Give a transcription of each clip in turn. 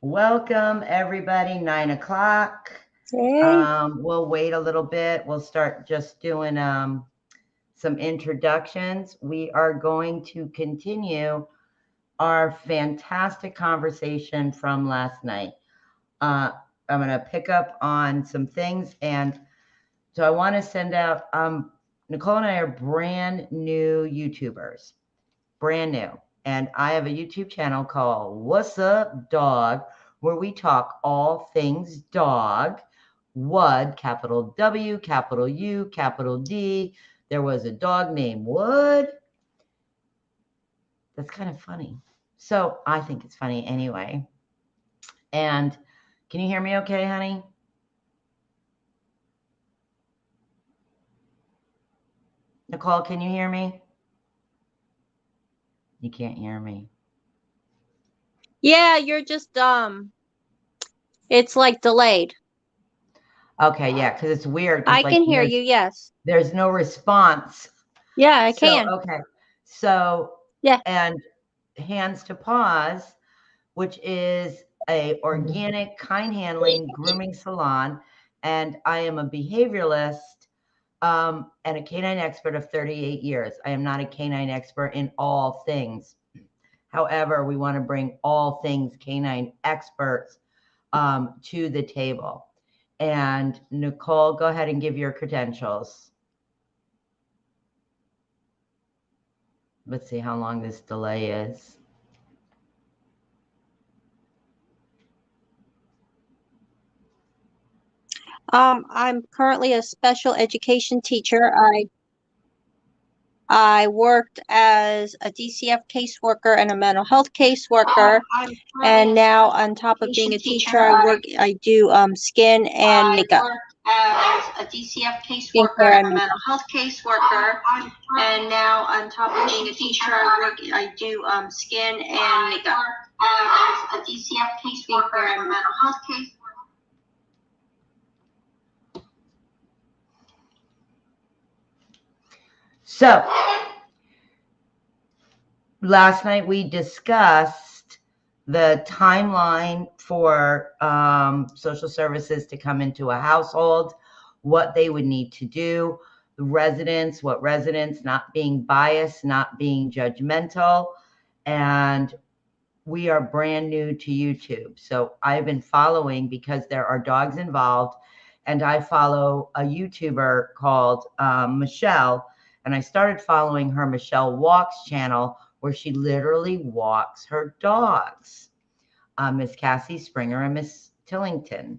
Welcome, everybody. 9 o'clock. Hey. We'll wait a little bit. We'll start just doing some introductions. We are going to continue our fantastic conversation from last night. I'm going to pick up on some things. And so I want to send out, Nicole and I are brand new YouTubers, brand new. And I have a YouTube channel called What's Up Dog, where we talk all things dog. WUD, capital W, capital U, capital D. There was a dog named Wood. That's kind of funny. So I think it's funny anyway. And can you hear me okay, honey? Nicole, can you hear me? You can't hear me. Yeah, you're just it's like delayed. Okay, yeah, because it's weird. I can hear you, yes. There's no response. Yeah, I can. Okay. So, yeah. And Hands to Paws, which is a organic, kind handling grooming salon. And I am a behavioralist and a canine expert of 38 years. I am not a canine expert in all things. However, we want to bring all things canine experts to the table. And Nicole, go ahead and give your credentials. Let's see how long this delay is. I'm currently a special education teacher. I worked as a DCF caseworker and a mental health caseworker, and now on top of being a teacher, I do skin and makeup. As a DCF caseworker and a mental health caseworker, and now on top of being a teacher, I do skin and makeup. As a DCF caseworker and a mental health caseworker. So, last night we discussed the timeline for social services to come into a household, what they would need to do, the residents, what residents, not being biased, not being judgmental. And we are brand new to YouTube. So I've been following because there are dogs involved. And I follow a YouTuber called Michelle. And I started following her Michelle Walks channel, where she literally walks her dogs, Miss Cassie Springer and Miss Tillington.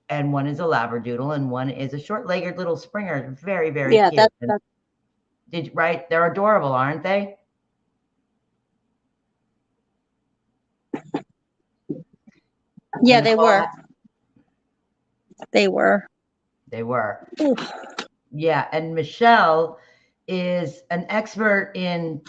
And one is a Labradoodle and one is a short-legged little Springer. Very, very cute. Right? They're adorable, aren't they? Yeah, they were. They were. They were. Yeah, and Michelle is an expert in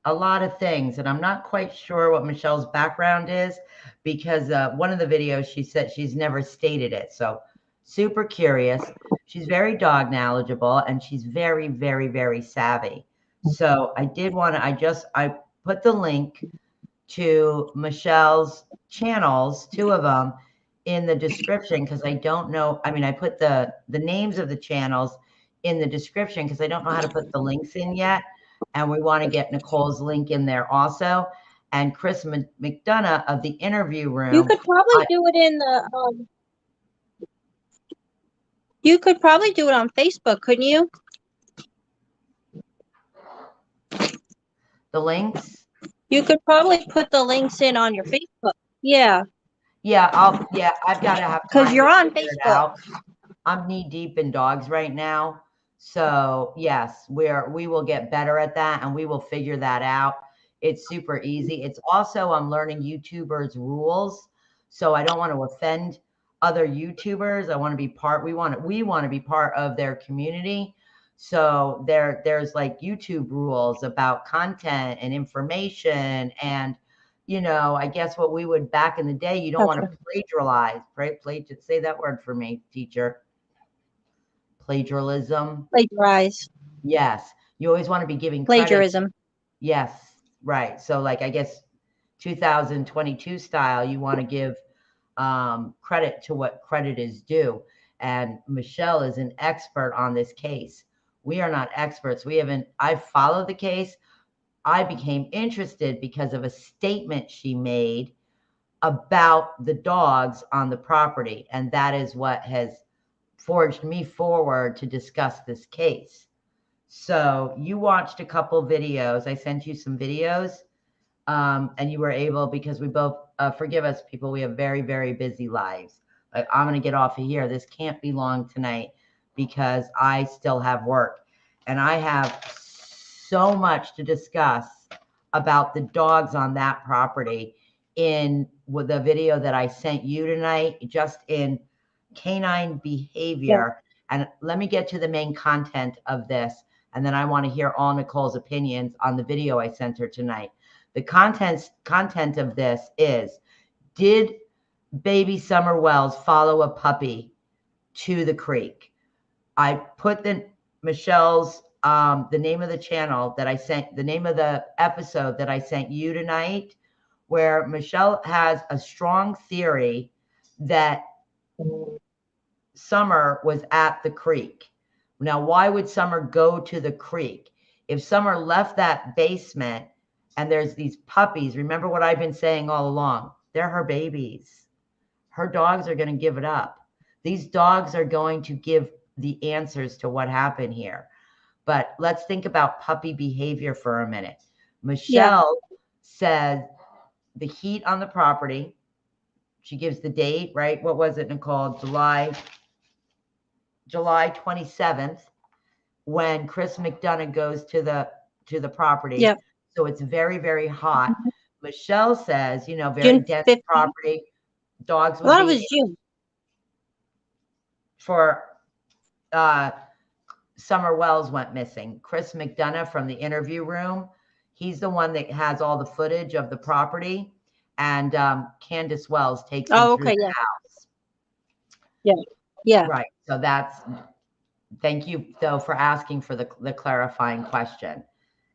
a lot of things, and I'm not quite sure what Michelle's background is, because one of the videos she said she's never stated it. So super curious. She's very dog knowledgeable, and she's very, very, very savvy. So I did want to, I put the link to Michelle's channels, 2 of them, in the description, because I don't know. I mean, I put the names of the channels in the description because I don't know how to put the links in yet. And we want to get Nicole's link in there also. And Chris McDonough of the Interview Room. You could probably do it in the you could probably do it on Facebook, couldn't you? The links? You could probably put the links in on your Facebook. Yeah. Yeah, I've got to have because you're on Facebook. I'm knee deep in dogs right now. So yes, we will get better at that, and we will figure that out. It's super easy. It's also, I'm learning YouTubers rules. So I don't want to offend other YouTubers. I want to be we want to be part of their community. So there's like YouTube rules about content and information, and I guess what we would back in the day, you don't want to plagiarize, right? Say that word for me, teacher. Plagiarism. Plagiarize. Yes. You always want to be giving plagiarism. Credit. Yes. Right. So like, I guess 2022 style, you want to give credit to what credit is due. And Michelle is an expert on this case. We are not experts. I followed the case. I became interested because of a statement she made about the dogs on the property. And that is what has forged me forward to discuss this case. So you watched a couple videos. I sent you some videos, and you were able, because we both, forgive us people, we have very, very busy lives. Like, I'm going to get off of here. This can't be long tonight because I still have work. And I have so much to discuss about the dogs on that property with the video that I sent you tonight, just in canine behavior. Yeah. And let me get to the main content of this. And then I want to hear all Nicole's opinions on the video I sent her tonight. The content of this is, did baby Summer Wells follow a puppy to the creek? I put Michelle's, the name of the channel that I sent, the name of the episode that I sent you tonight, where Michelle has a strong theory that Summer was at the creek. Now, why would Summer go to the creek? If Summer left that basement and there's these puppies, remember what I've been saying all along, they're her babies. Her dogs are going to give it up. These dogs are going to give the answers to what happened here. But let's think about puppy behavior for a minute. Michelle said the heat on the property. She gives the date, right? What was it, Nicole? July 27th, when Chris McDonough goes to the property. Yep. So it's very, very hot. Mm-hmm. Michelle says, very June dense 15th. Property. Dogs would be. It was June. For Summer Wells went missing. Chris McDonough from the interview room, he's the one that has all the footage of the property. And Candace Wells takes him through the house. Yeah. Yeah. Right. So thank you though for asking for the clarifying question.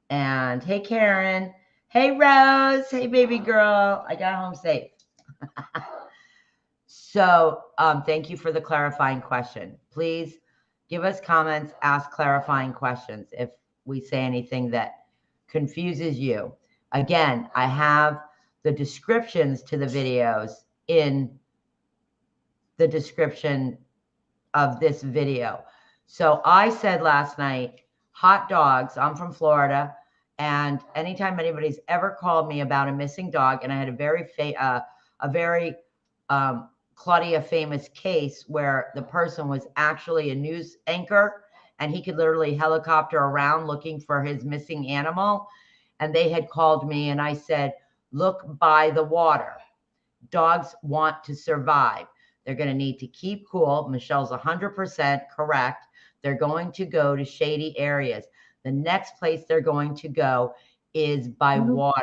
And hey, Karen. Hey, Rose. Hey, baby girl. I got home safe. So thank you for the clarifying question. Please give us comments, ask clarifying questions if we say anything that confuses you. Again, I have the descriptions to the videos in the description of this video. So I said last night, hot dogs. I'm from Florida, and anytime anybody's ever called me about a missing dog, and I had a very Claudia famous case where the person was actually a news anchor, and he could literally helicopter around looking for his missing animal. And they had called me, and I said, look by the water. Dogs want to survive. They're going to need to keep cool. Michelle's 100% correct. They're going to go to shady areas. The next place they're going to go is by water.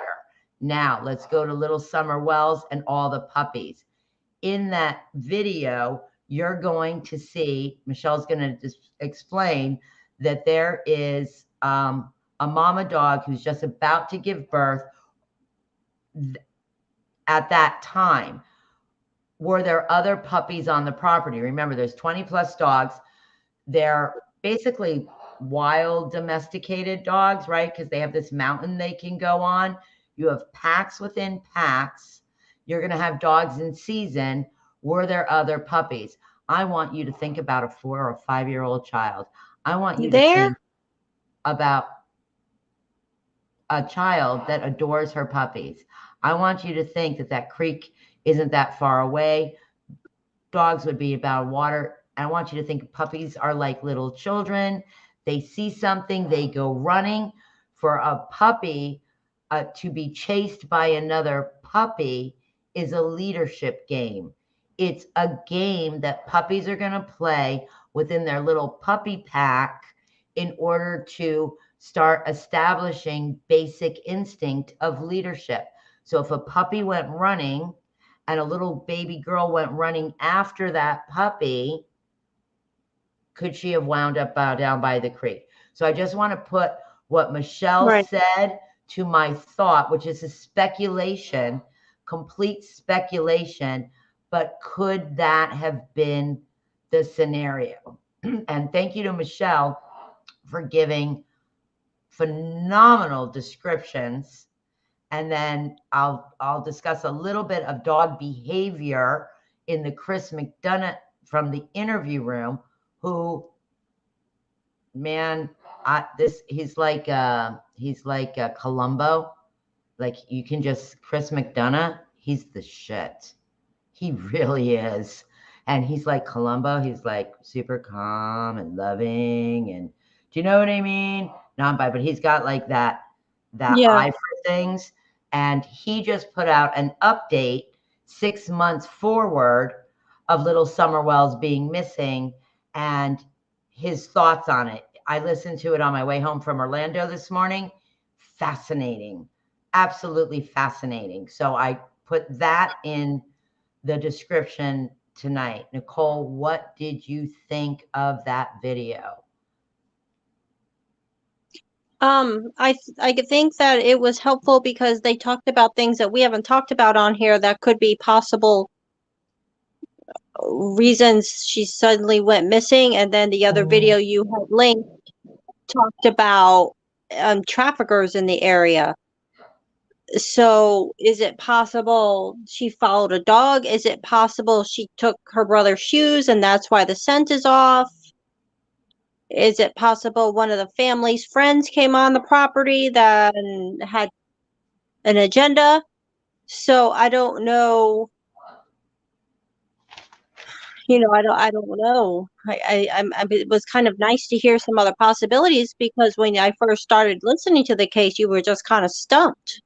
Now, let's go to little Summer Wells and all the puppies. In that video, you're going to see, Michelle's going to explain that there is a mama dog who's just about to give birth. At that time, were there other puppies on the property? Remember, there's 20 plus dogs. They're basically wild domesticated dogs, right? Because they have this mountain they can go on. You have packs within packs. You're going to have dogs in season. Were there other puppies? I want you to think about a 4 or 5-year-old child. I want you to think about a child that adores her puppies. I want you to think that creek isn't that far away. Dogs would be about water. I want you to think puppies are like little children. They see something, they go running. For a puppy to be chased by another puppy is a leadership game. It's a game that puppies are going to play within their little puppy pack in order to start establishing basic instinct of leadership. So if a puppy went running and a little baby girl went running after that puppy, could she have wound up down by the creek? So I just want to put what Michelle said to my thought, which is a speculation, complete speculation, but could that have been the scenario? And thank you to Michelle for giving phenomenal descriptions. And then I'll discuss a little bit of dog behavior in the Chris McDonough from the interview room, who, man, he's like a Columbo. Like, you can just, Chris McDonough, he's the shit. He really is. And he's like Columbo. He's like super calm and loving. And do you know what I mean? But he's got like that eye for things. And he just put out an update 6 months forward of Little Summerwells being missing and his thoughts on it. I listened to it on my way home from Orlando this morning. Fascinating. Absolutely fascinating. So I put that in the description tonight. Nicole, what did you think of that video? I think that it was helpful because they talked about things that we haven't talked about on here that could be possible reasons she suddenly went missing. And then the other video you had linked talked about traffickers in the area. So is it possible she followed a dog? Is it possible she took her brother's shoes and that's why the scent is off? Is it possible one of the family's friends came on the property that had an agenda? So I don't know. I don't know. It was kind of nice to hear some other possibilities, because when I first started listening to the case, you were just kind of stumped.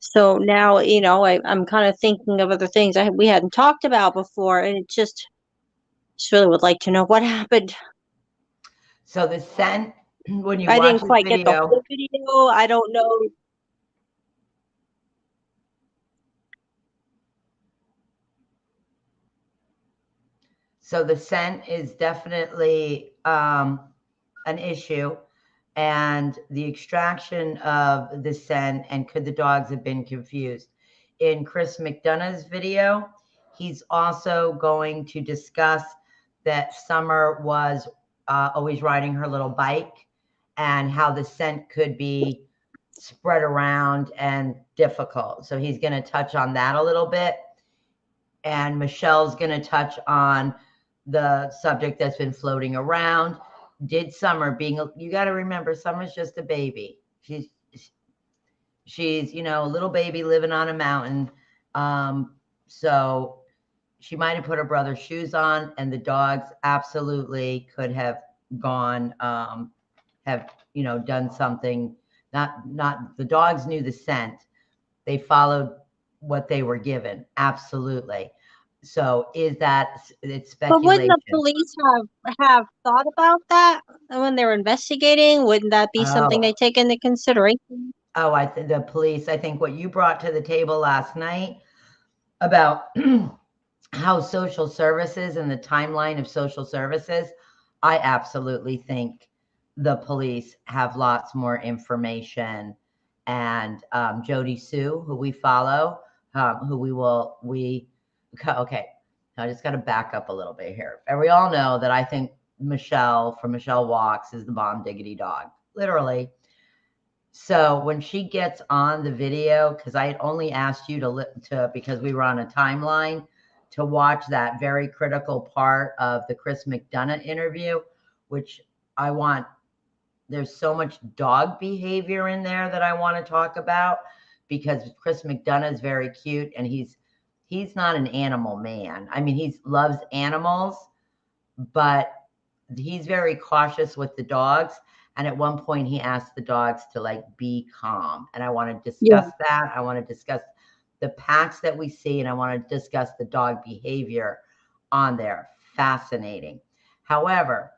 So now, I'm kind of thinking of other things we hadn't talked about before, and it just really would like to know what happened. So the scent, when you I watch didn't quite video, get the whole video. I don't know. So the scent is definitely an issue, and the extraction of the scent, and could the dogs have been confused? In Chris McDonough's video, he's also going to discuss that Summer was always riding her little bike and how the scent could be spread around and difficult. So he's going to touch on that a little bit. And Michelle's going to touch on the subject that's been floating around. Did Summer you got to remember, Summer's just a baby. She's, a little baby living on a mountain. So she might have put her brother's shoes on, and the dogs absolutely could have gone, done something. Not the dogs knew the scent. They followed what they were given. Absolutely. So it's speculation. But wouldn't the police have thought about that when they were investigating? Wouldn't that be something they take into consideration? Oh, the police, I think what you brought to the table last night about how social services and the timeline of social services, I absolutely think the police have lots more information. And Jody Sue, who we follow, okay, I just got to back up a little bit here. And we all know that I think Michelle from Michelle Walks is the bomb diggity dog, literally. So when she gets on the video, because I had only asked you to because we were on a timeline, to watch that very critical part of the Chris McDonough interview, which there's so much dog behavior in there that I want to talk about, because Chris McDonough is very cute, and he's not an animal man. I mean, he loves animals, but he's very cautious with the dogs. And at one point he asked the dogs to be calm. And I want to discuss that. I want to discuss the packs that we see, and I want to discuss the dog behavior on there. Fascinating. However,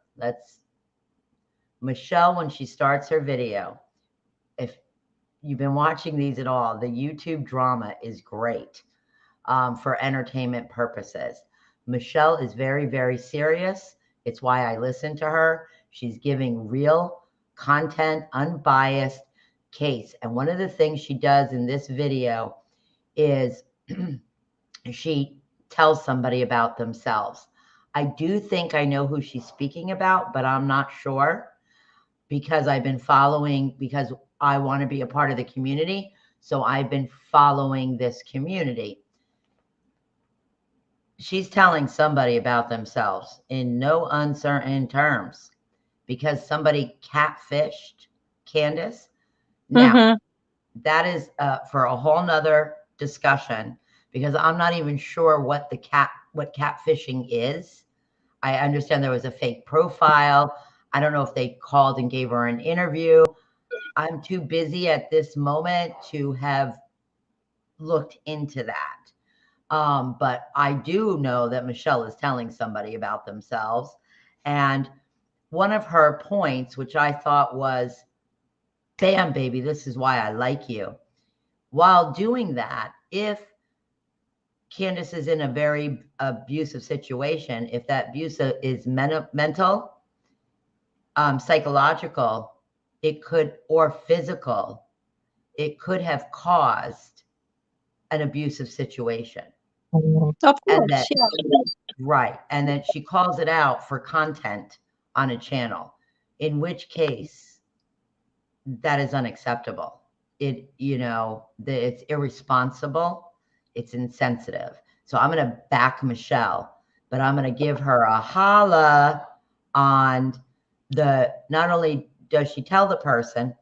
Michelle, when she starts her video, if you've been watching these at all, the YouTube drama is great for entertainment purposes. Michelle is very, very serious. It's why I listen to her. She's giving real content, unbiased, case. And one of the things she does in this video is she tells somebody about themselves. I do think I know who she's speaking about, but I'm not sure because I've been following, because I want to be a part of the community. So I've been following this community. She's telling somebody about themselves in no uncertain terms because somebody catfished Candace. Now, that is for a whole nother discussion because I'm not even sure what catfishing is. I understand there was a fake profile. I don't know if they called and gave her an interview. I'm too busy at this moment to have looked into that. But I do know that Michelle is telling somebody about themselves. And one of her points, which I thought was, bam, baby, this is why I like you. While doing that, if Candace is in a very abusive situation, if that abuse is mental, psychological, it could, or physical, it could have caused an abusive situation. Of course, And that, yeah. right. And that she calls it out for content on a channel, in which case that is unacceptable. It, it's irresponsible. It's insensitive. So I'm going to back Michelle, but I'm going to give her a holla on not only does she tell the person,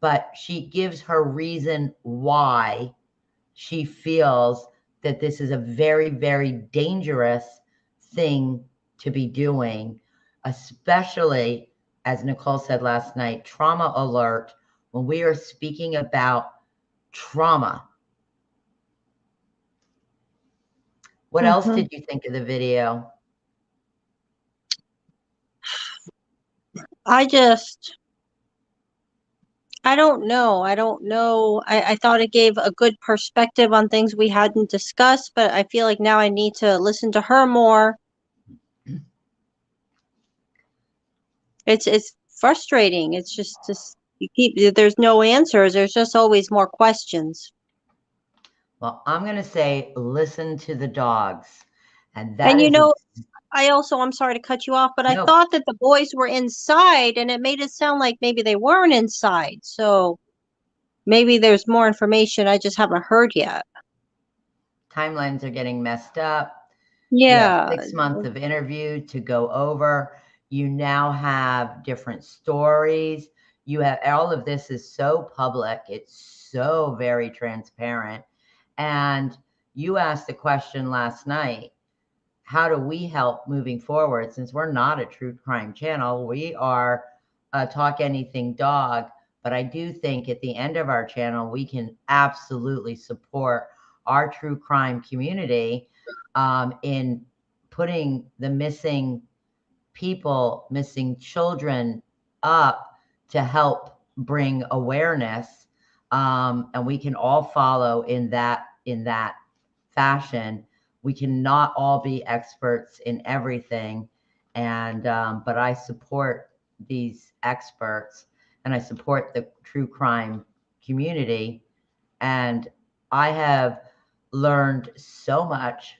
but she gives her reason why she feels that this is a very, very dangerous thing to be doing, especially, as Nicole said last night, trauma alert, when we are speaking about trauma. What else did you think of the video? I don't know. I thought it gave a good perspective on things we hadn't discussed, but I feel like now I need to listen to her more. It's frustrating. It's just there's no answers. There's just always more questions. Well, I'm going to say, listen to the dogs. And I'm sorry to cut you off, but I thought that the boys were inside and it made it sound like maybe they weren't inside. So maybe there's more information I just haven't heard yet. Timelines are getting messed up. Yeah. 6 months of interview to go over. You now have different stories. You have, all of this is so public. It's so very transparent. And you asked the question last night, how do we help moving forward? Since we're not a true crime channel, we are a Talk Anything Dog. But I do think at the end of our channel, we can absolutely support our true crime community in putting the missing people, missing children up to help bring awareness. And we can all follow in that fashion. We cannot all be experts in everything. And, but I support these experts and I support the true crime community. And I have learned so much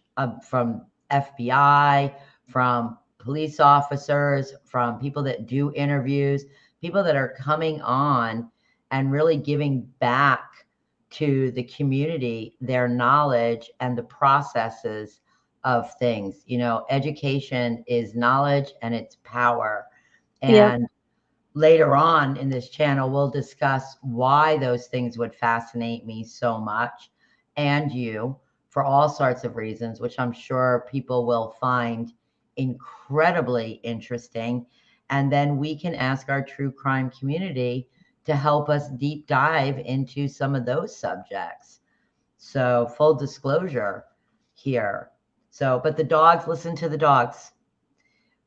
from FBI, from police officers, from people that do interviews, people that are coming on and really giving back to the community their knowledge and the processes of things. Education is knowledge and it's power. And later on in this channel, we'll discuss why those things would fascinate me so much, and you, for all sorts of reasons, which I'm sure people will find incredibly interesting. And then we can ask our true crime community to help us deep dive into some of those subjects. So full disclosure here. So, but the dogs, listen to the dogs.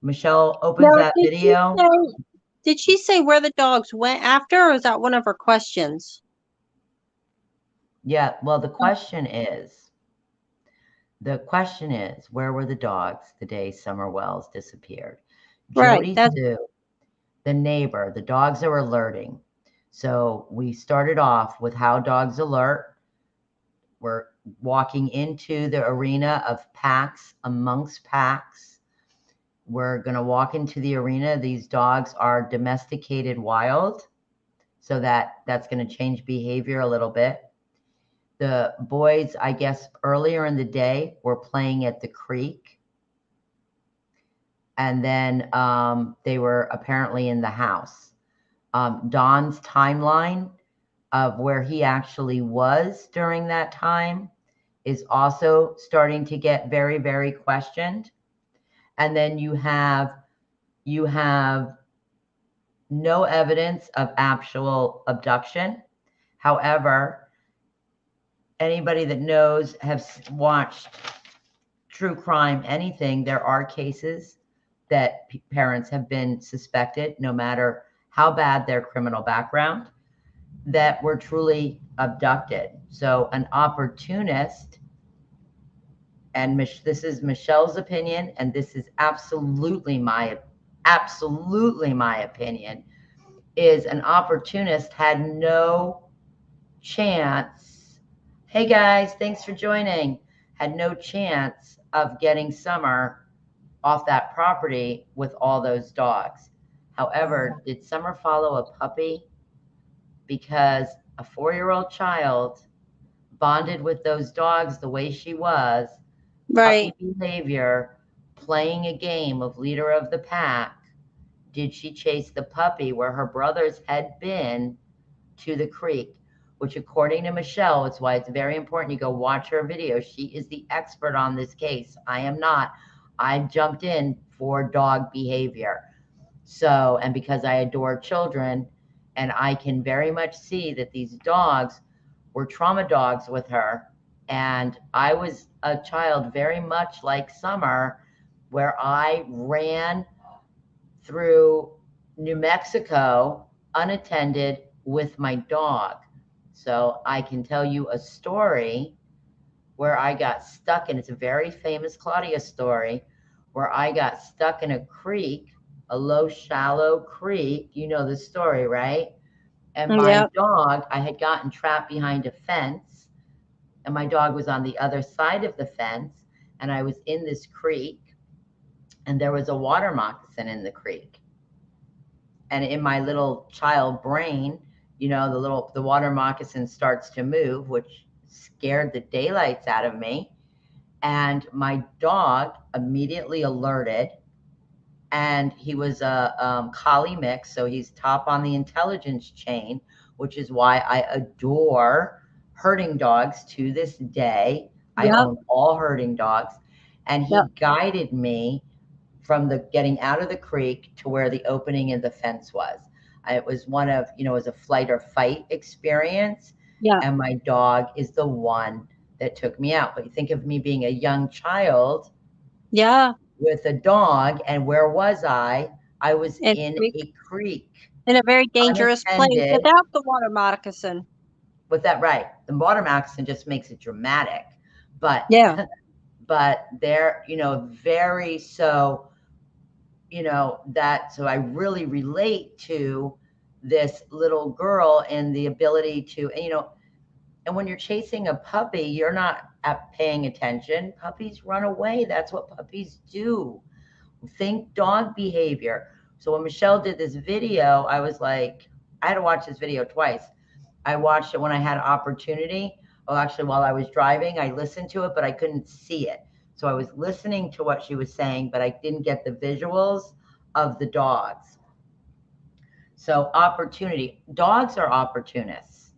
Michelle opens that video. Did she say where the dogs went after, or is that one of her questions? Yeah, well, the question is, where were the dogs the day Summer Wells disappeared? Right. Jody Sue, the neighbor, the dogs are alerting. So we started off with how dogs alert. We're walking into the arena of packs amongst packs. We're going to walk into the arena. These dogs are domesticated wild. So that's going to change behavior a little bit. The boys, I guess, earlier in the day were playing at the creek. And then they were apparently in the house. Don's timeline of where he actually was during that time is also starting to get very, very questioned. And then you have no evidence of actual abduction. However, anybody that knows, has watched true crime, anything, there are cases that parents have been suspected, no matter how bad their criminal background, that were truly abducted. So an opportunist, and this is Michelle's opinion, and this is absolutely my opinion, is an opportunist had no chance. Hey guys, thanks for joining. Had no chance of getting Summer off that property with all those dogs. However, did Summer follow a puppy? Because a 4-year-old child bonded with those dogs the way she was, Right. puppy behavior, playing a game of leader of the pack. Did she chase the puppy where her brothers had been to the creek? Which, according to Michelle, it's why it's very important you go watch her video. She is the expert on this case. I am not. I jumped in for dog behavior. So, and because I adore children, and I can very much see that these dogs were trauma dogs with her. And I was a child very much like Summer, where I ran through New Mexico unattended with my dog. So I can tell you a story where I got stuck, and it's a very famous Claudia story, where I got stuck in a creek, a low, shallow creek. You know the story, right? And my dog, I had gotten trapped behind a fence, and my dog was on the other side of the fence, and I was in this creek, and there was a water moccasin in the creek. And in my little child brain, you know, the water moccasin starts to move, which scared the daylights out of me. And my dog immediately alerted, and he was a collie mix. So he's top on the intelligence chain, which is why I adore herding dogs to this day. I own all herding dogs, and he guided me from the getting out of the creek to where the opening of the fence was. It was one of, you know, it was a flight or fight experience. Yeah. And my dog is the one that took me out. But you think of me being a young child. Yeah. With a dog, and where was I? I was in a creek. In a very dangerous place without the water moccasin. With that, right. The water moccasin just makes it dramatic. But yeah. But they're, you know, very so, you know, that, so I really relate to this little girl and the ability to, you know, and when you're chasing a puppy, you're not paying attention. Puppies run away. That's what puppies do. Think dog behavior. So when Michelle did this video, I was like, I had to watch this video twice. I watched it when I had opportunity. Well, actually, while I was driving, I listened to it, but I couldn't see it. So I was listening to what she was saying, but I didn't get the visuals of the dogs. So opportunity. Dogs are opportunists.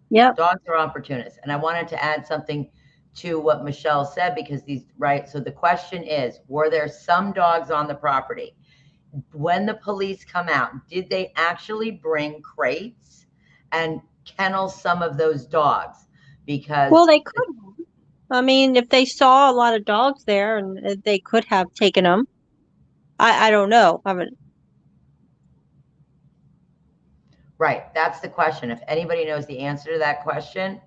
Yeah. Dogs are opportunists. And I wanted to add something to what Michelle said, because right. So the question is, were there some dogs on the property? When the police come out, did they actually bring crates and kennel some of those dogs? Because, well, they could have. I mean, if they saw a lot of dogs there, and they could have taken them. I don't know. I haven't. Right. That's the question. If anybody knows the answer to that question,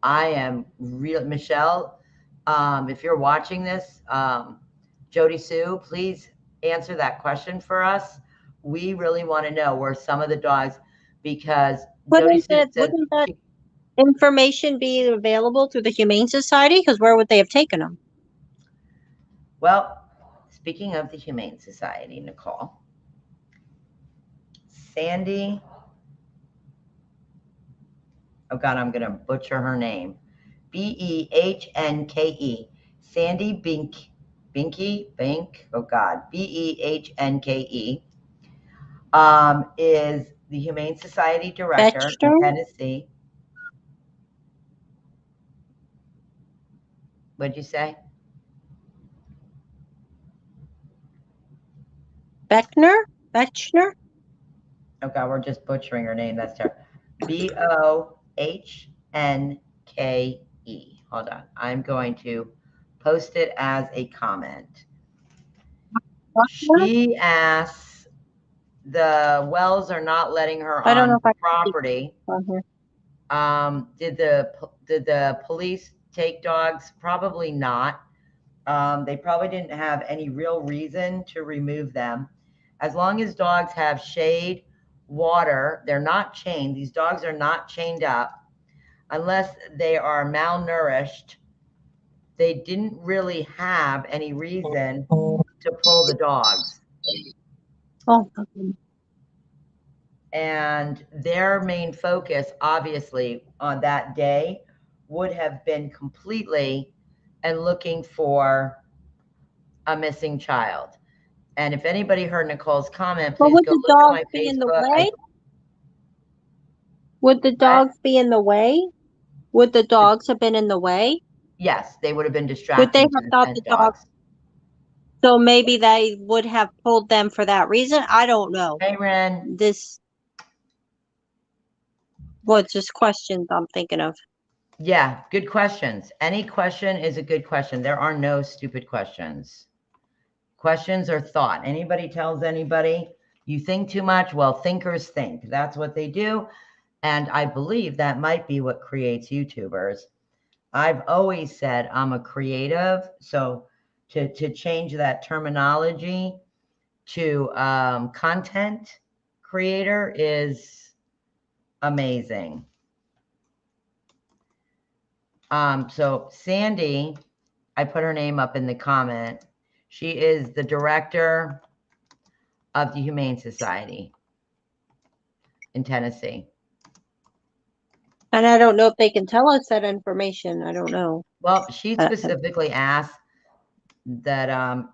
I am real. Michelle, if you're watching this, Jody Sue, please answer that question for us. We really want to know where some of the dogs, because Jody said Wouldn't that information be available through the Humane Society? Because where would they have taken them? well, speaking of the Humane Society, Nicole, Sandy, oh God, I'm going to butcher her name. Behnke. Sandy Bink, oh God, Behnke, is the Humane Society Director Bechter? in Tennessee. What'd you say? Bechner? Oh God, we're just butchering her name. That's terrible. Bohnke. Hold on. I'm going to post it as a comment. She asks, the Wells are not letting her I don't know on if I the property. on here. Did the police take dogs? Probably not. They probably didn't have any real reason to remove them. As long as dogs have shade, water, they're not chained. These dogs are not chained up unless they are malnourished. They didn't really have any reason to pull the dogs. Oh, okay. And their main focus, obviously, on that day would have been completely and looking for a missing child. And if anybody heard Nicole's comment, But please would go the look at my dogs be in the Facebook. way? Would the dogs be in the way? Would the dogs have been in the way? Yes, they would have been Would they distracting to have the thought scent the dogs? dogs. So maybe they would have pulled them for that reason? I don't know. Hey, Ren. This was just questions I'm thinking of. Yeah, good questions. Any question is a good question. There are no stupid questions. Questions are thought. Anybody tells anybody you think too much, well, thinkers think. That's what they do. And I believe that might be what creates YouTubers. I've always said I'm a creative. So to change that terminology to content creator is amazing. So Sandy, I put her name up in the comment. She is the director of the Humane Society in Tennessee. And I don't know if they can tell us that information. I don't know. Well, she specifically asked that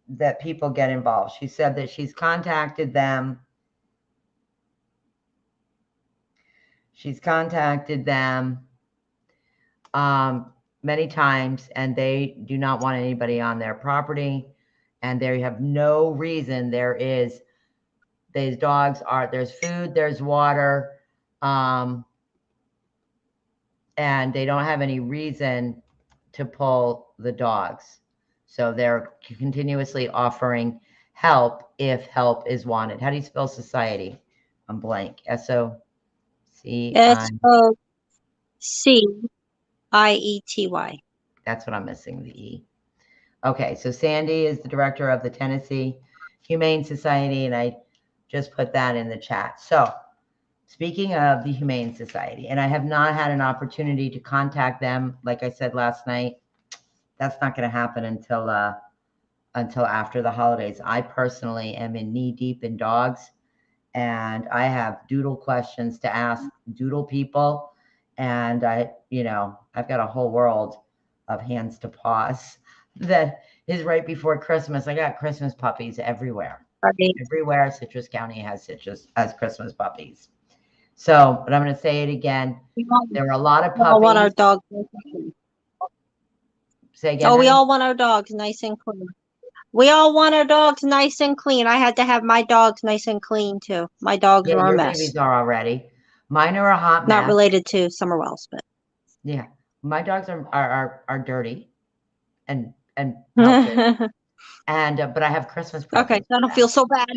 that people get involved. She said that she's contacted them. She's contacted them many times, and they do not want anybody on their property, and they have no reason. These dogs are, there's food, there's water, and they don't have any reason to pull the dogs. So they're continuously offering help if help is wanted. How do you spell society? I'm blank. S-O-C-I. S-O-C-I-E-T-Y. That's what I'm missing, the E. Okay, so Sandy is the director of the Tennessee Humane Society, and I just put that in the chat. So speaking of the Humane Society, and I have not had an opportunity to contact them, like I said last night, that's not going to happen until after the holidays. I personally am in knee deep in dogs, and I have doodle questions to ask doodle people, and I've got a whole world of hands to paws that is right before Christmas. I got Christmas puppies everywhere. Right. Everywhere Citrus County has Christmas puppies. So, but I'm going to say it again. There are a lot of We all want our puppies. dogs. Say again. Oh, we honey? all want our dogs nice and clean. We all want our dogs nice and clean. I had to have my dogs nice and clean too. My dogs Yeah, are a your mess. babies are already. Mine are a hot mess. Not related to Summerwells, but Yeah, my dogs are dirty and healthy. And but I have Christmas presents. okay, I don't feel so bad.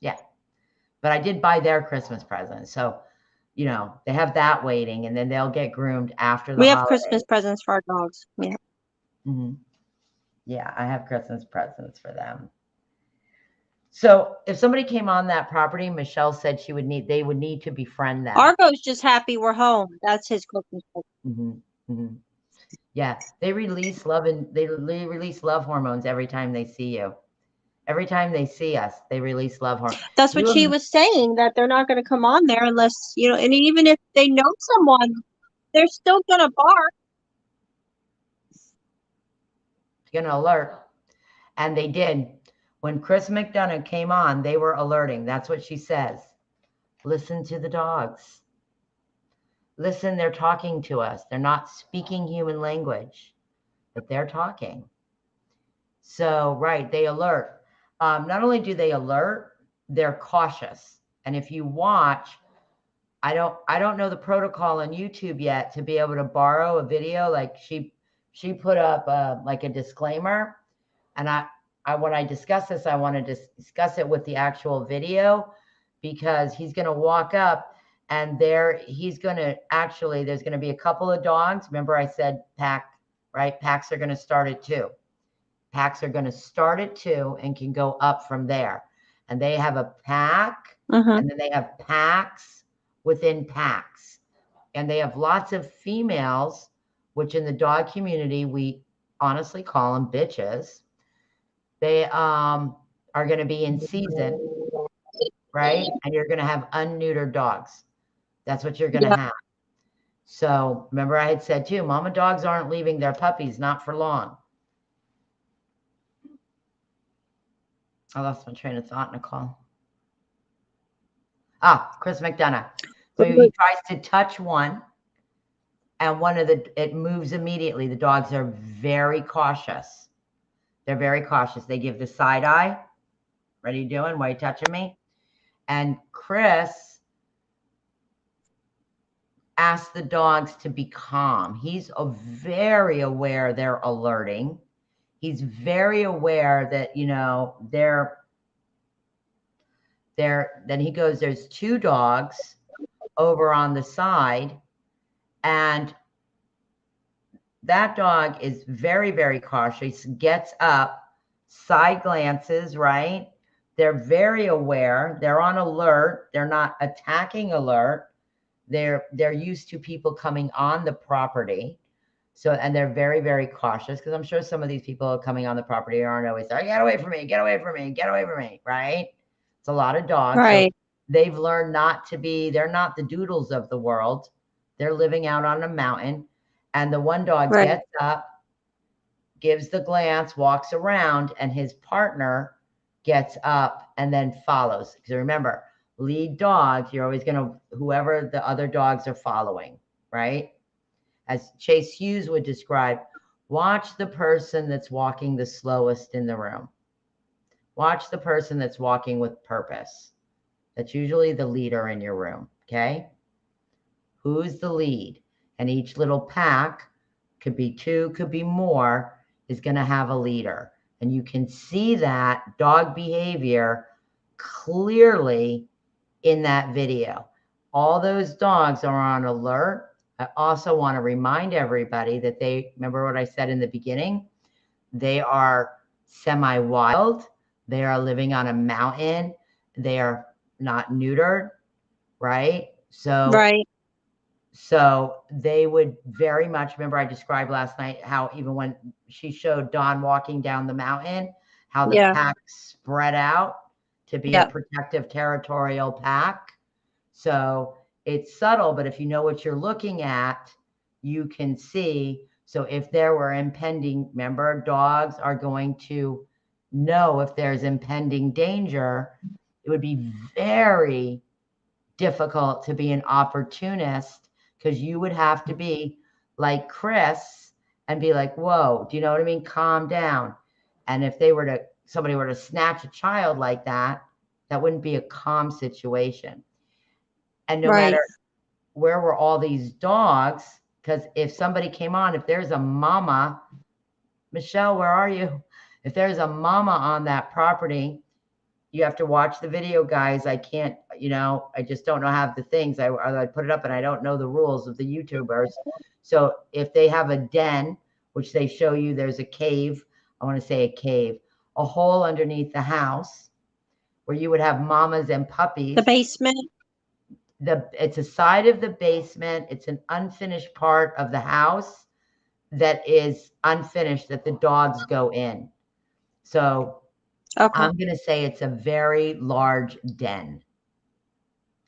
Yeah, but I did buy their Christmas presents, so they have that waiting, and then they'll get groomed after the We have holidays. Christmas presents for our dogs. Yeah. Mm-hmm. Yeah, I have Christmas presents for them. So if somebody came on that property, Michelle said they would need to befriend them. Argo's just happy we're home. That's his coping. Yeah, they release love hormones every time they see you. Every time they see us, they release love hormones. That's what she was saying, that they're not going to come on there unless, and even if they know someone, they're still going to bark. Going to alert. And they did. When Chris McDonough came on, they were alerting. That's what she says. Listen to the dogs. Listen, they're talking to us. They're not speaking human language, but they're talking. So, right, they alert. Not only do they alert, they're cautious. And if you watch, I don't know the protocol on YouTube yet to be able to borrow a video. Like she put up like a disclaimer, and when I discuss this, I want to discuss it with the actual video, because he's going to walk up and there's going to be a couple of dogs. Remember I said pack, right? Packs are going to start at 2. Packs are going to start at 2 and can go up from there. And they have a pack, and then they have packs within packs. And they have lots of females, which in the dog community, we honestly call them bitches. They are going to be in season, right? And you're going to have unneutered dogs. That's what you're going to have. So remember I had said too, mama dogs aren't leaving their puppies, not for long. I lost my train of thought, Nicole. Chris McDonough. So he tries to touch one, and it moves immediately. The dogs are very cautious. They're very cautious. They give the side eye. What are you doing? Why are you touching me? And Chris asked the dogs to be calm. He's very aware they're alerting. He's very aware that, then he goes, there's 2 dogs over on the side, and that dog is very, very cautious, gets up, side glances, right? They're very aware. They're on alert. They're not attacking alert. They're used to people coming on the property. So, and they're very, very cautious, because I'm sure some of these people coming on the property aren't always there. Get away from me, get away from me, get away from me, right? It's a lot of dogs. Right. So they've learned they're not the doodles of the world. They're living out on a mountain. And the one dog gets up, gives the glance, walks around, and his partner gets up and then follows. Because remember, lead dogs, you're always going to, whoever the other dogs are following, right? As Chase Hughes would describe, watch the person that's walking the slowest in the room. Watch the person that's walking with purpose. That's usually the leader in your room, okay? Who's the lead? And each little pack, could be 2, could be more, is going to have a leader. And you can see that dog behavior clearly in that video. All those dogs are on alert. I also want to remind everybody that remember what I said in the beginning? They are semi-wild. They are living on a mountain. They are not neutered, right? So they would very much, remember I described last night how even when she showed Dawn walking down the mountain, how the pack spread out to be a protective territorial pack. So it's subtle, but if you know what you're looking at, you can see. So if there were impending, remember, dogs are going to know if there's impending danger. It would be very difficult to be an opportunist, because you would have to be like Chris and be like, whoa, do you know what I mean? Calm down. And if somebody were to snatch a child like that, that wouldn't be a calm situation. And no matter where were all these dogs, because if somebody came on, if there's a mama, Michelle, where are you? If there's a mama on that property, you have to watch the video, guys. I can't, I just don't know how the things. I put it up and I don't know the rules of the YouTubers. So if they have a den, which they show you, there's a cave, I want to say a cave, a hole underneath the house. where you would have mamas and puppies. The basement. It's a side of the basement. It's an unfinished part of the house that is unfinished that the dogs go in. So Okay. I'm going to say it's a very large den.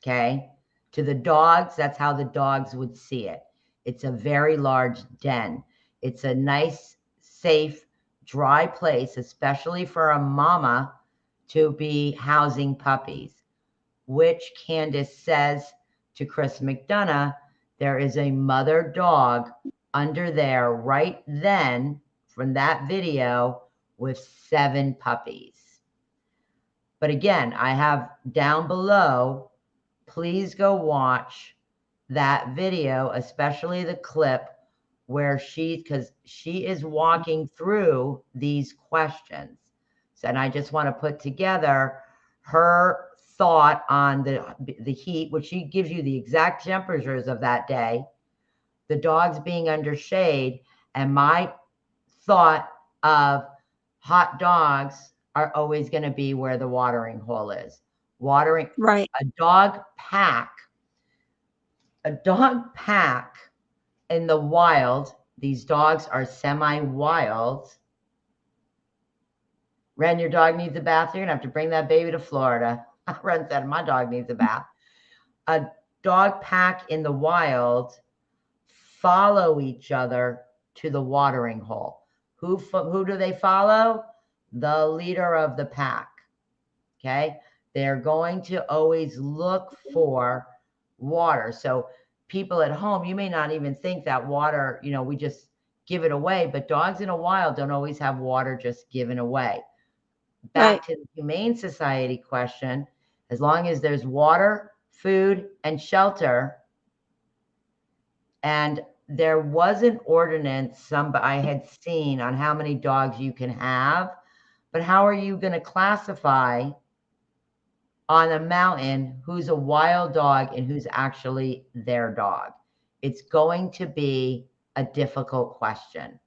Okay. To the dogs, that's how the dogs would see it. It's a very large den. It's a nice, safe, dry place, especially for a mama to be housing puppies, which Candace says to Chris McDonough, there is a mother dog under there right then from that video with 7 puppies. But again, I have down below, please go watch that video, especially the clip where because she is walking through these questions. So, and I just want to put together her thought on the heat, which she gives you the exact temperatures of that day, the dogs being under shade, and my thought of hot dogs are always going to be where the watering hole is. Right. A dog pack in the wild, these dogs are semi-wild. Ren, your dog needs a bath. You're going to have to bring that baby to Florida. Ren said, my dog needs a bath. A dog pack in the wild follow each other to the watering hole. Who do they follow? The leader of the pack. Okay. They're going to always look for water. So people at home, you may not even think that water, we just give it away, but dogs in a wild don't always have water just given away. Back to the Humane Society question, as long as there's water, food, and shelter, and there was an ordinance I had seen on how many dogs you can have, but how are you going to classify on a mountain who's a wild dog and who's actually their dog? It's going to be a difficult question.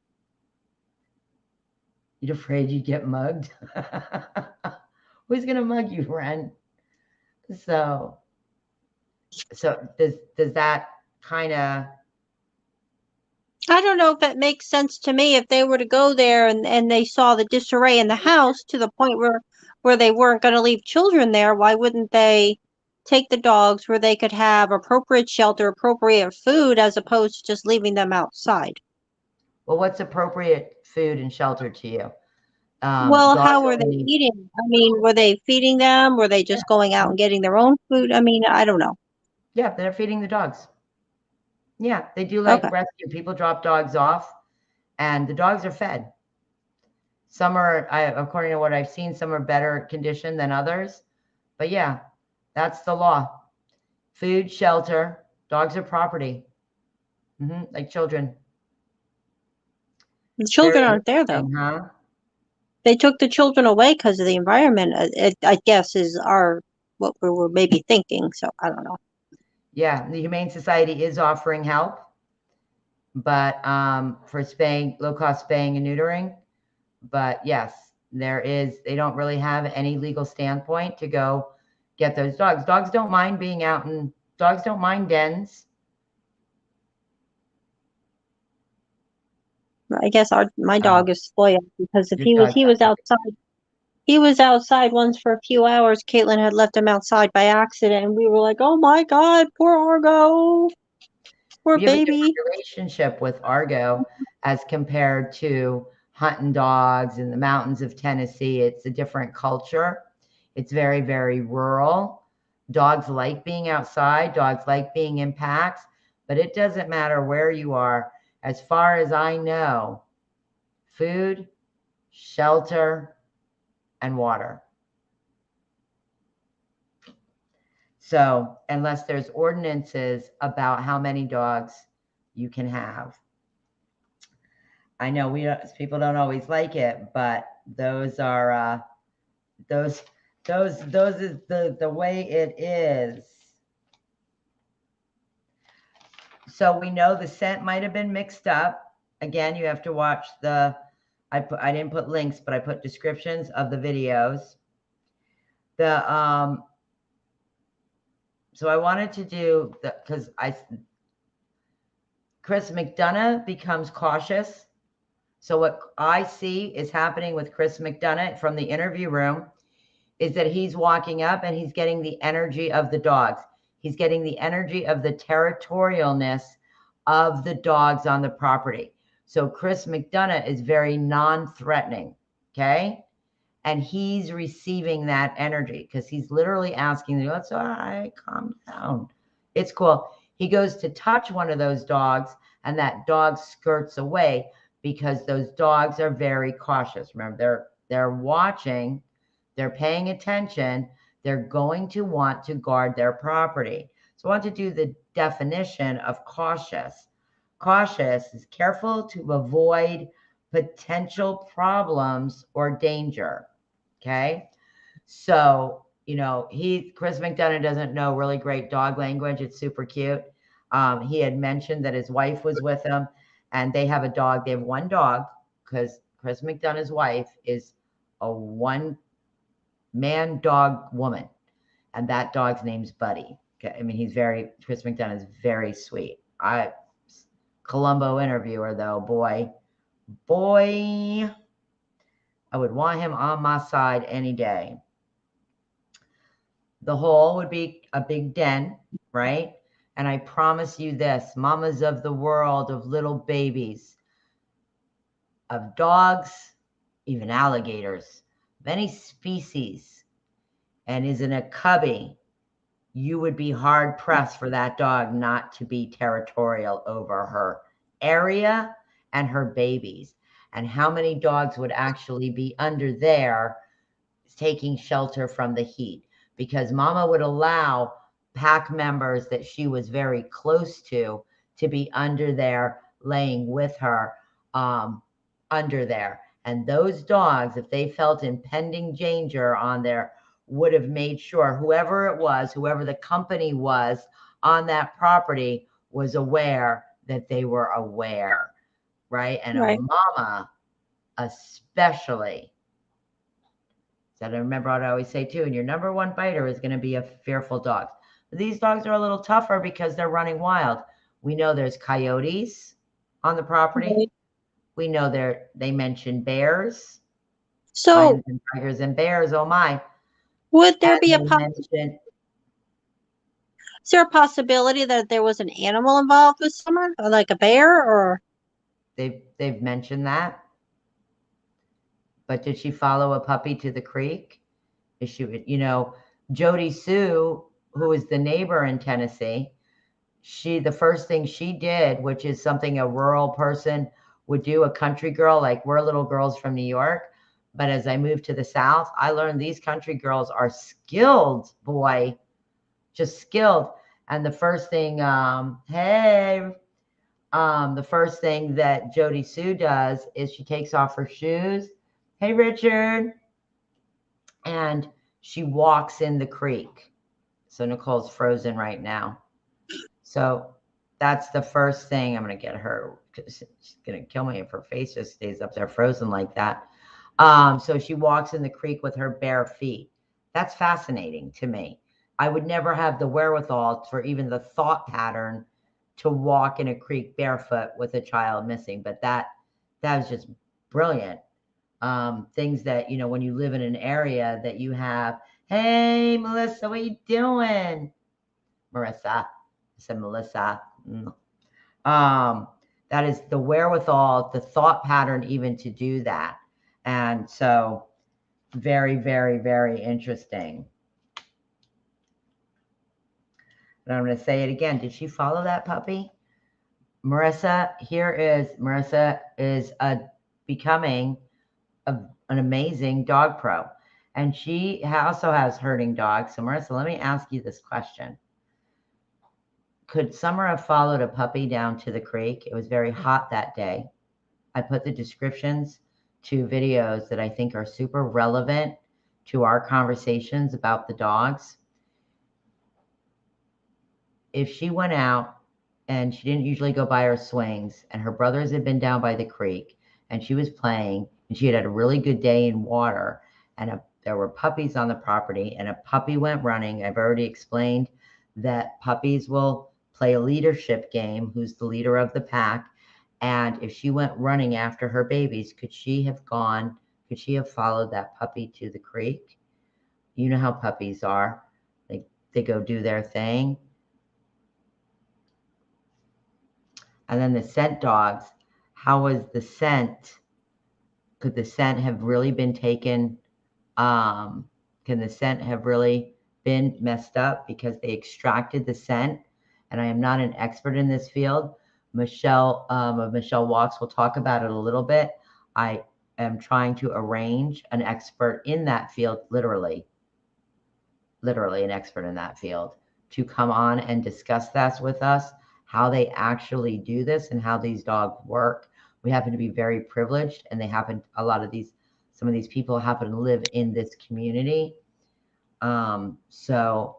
You're afraid you get mugged? Who's going to mug you, Ren? So does that kind of... I don't know if it makes sense to me if they were to go there and they saw the disarray in the house to the point where they weren't going to leave children there. Why wouldn't they take the dogs where they could have appropriate shelter, appropriate food, as opposed to just leaving them outside? Well, what's appropriate food and shelter to you? Well, how were they eating? I mean, were they feeding them? Were they just going out and getting their own food? I mean, I don't know. Yeah, they're feeding the dogs. Yeah, they do rescue. People drop dogs off and the dogs are fed. Some are, according to what I've seen, some are better conditioned than others. But yeah, that's the law. Food, shelter, dogs are property. Like children. The children aren't there, though. Huh? They took the children away because of the environment, I guess, is what we were maybe thinking. So I don't know. Yeah, the Humane Society is offering help, but for low-cost spaying and neutering. But yes, they don't really have any legal standpoint to go get those dogs. Dogs don't mind being out, and dogs don't mind dens. I guess my dog is spoiled because if he was outside. He was outside once for a few hours. Caitlin had left him outside by accident, and we were like, "Oh my God, poor Argo, poor baby." You have a relationship with Argo as compared to hunting dogs in the mountains of Tennessee. It's a different culture. It's very, very rural. Dogs like being outside. Dogs like being in packs, but it doesn't matter where you are. As far as I know, food, shelter, and water. So unless there's ordinances about how many dogs you can have. I know people don't always like it, but those are those is the way it is. So we know the scent might have been mixed up. Again, you have to watch I didn't put links, but I put descriptions of the videos. So I wanted to do because Chris McDonough becomes cautious. So what I see is happening with Chris McDonough from the interview room is that he's walking up and he's getting the energy of the dogs. He's getting the energy of the territorialness of the dogs on the property. So Chris McDonough is very non-threatening, okay? And he's receiving that energy because he's literally asking, it's all right, calm down. It's cool. He goes to touch one of those dogs and that dog skirts away because those dogs are very cautious. Remember, they're watching, they're paying attention, they're going to want to guard their property. So I want to do the definition of cautious. Cautious is careful to avoid potential problems or danger. Okay. So, Chris McDonough doesn't know really great dog language. It's super cute. He had mentioned that his wife was with him and they have a dog. They have one dog because Chris McDonough's wife is a one-man dog woman. And that dog's name's Buddy. Okay. I mean, Chris McDonough is very sweet. Columbo interviewer though, boy, I would want him on my side any day. The hole would be a big den, right? And I promise you this, mamas of the world, of little babies, of dogs, even alligators, of any species, and is in a cubby, you would be hard pressed for that dog not to be territorial over her area and her babies. And how many dogs would actually be under there taking shelter from the heat? Because mama would allow pack members that she was very close to be under there, laying with her under there. And those dogs, if they felt impending danger on there, would have made sure whoever it was, whoever the company was on that property was aware that they were aware, right? And Right. a mama especially. So I remember what I always say too, and your number one biter is going to be a fearful dog. But these dogs are a little tougher because they're running wild. We know there's coyotes on the property. Right. We know they mentioned bears, So lions and tigers and bears. Oh my. would there And be they mentioned, is there a possibility that there was an animal involved with someone, or like a bear, or? they've mentioned that. But did she follow a puppy to the creek? Is she, Jody Sue, who is the neighbor in Tennessee, the first thing she did, which is something a rural person would do, a country girl, like we're little girls from New York. But as I moved to the South, I learned these country girls are skilled, boy, just skilled. And the first thing, the first thing that Jody Sue does is she takes off her shoes. Hey, Richard. And she walks in the creek. So Nicole's frozen right now. So that's the first thing. I'm going to get her. She's going to kill me if her face just stays up there frozen like that. So she walks in the creek with her bare feet. That's fascinating to me. I would never have the wherewithal for even the thought pattern to walk in a creek barefoot with a child missing. But that was just brilliant. Things that, when you live in an area that you have, hey, Melissa, what you doing? Marissa. I said Melissa. That is the wherewithal, the thought pattern even to do that. And so very, very, very interesting. And I'm going to say it again. Did she follow that puppy? Marissa is becoming an amazing dog pro. And she also has herding dogs. So Marissa, let me ask you this question. Could Summer have followed a puppy down to the creek? It was very hot that day. I put the descriptions to videos that I think are super relevant to our conversations about the dogs. If she went out and she didn't usually go by her swings and her brothers had been down by the creek and she was playing and she had had a really good day in water and a there were puppies on the property and a puppy went running. I've already explained that puppies will play a leadership game, who's the leader of the pack. And if she went running after her babies, could she have followed that puppy to the creek? You know how puppies are. They go do their thing. And then the scent dogs, how was the scent? Could the scent have really been taken? Can the scent have really been messed up because they extracted the scent? And I am not an expert in this field. Michelle of Michelle Walks will talk about it a little bit. I am trying to arrange an expert in that field, literally an expert in that field, to come on and discuss that with us, how they actually do this and how these dogs work. We happen to be very privileged, and some of these people happen to live in this community. So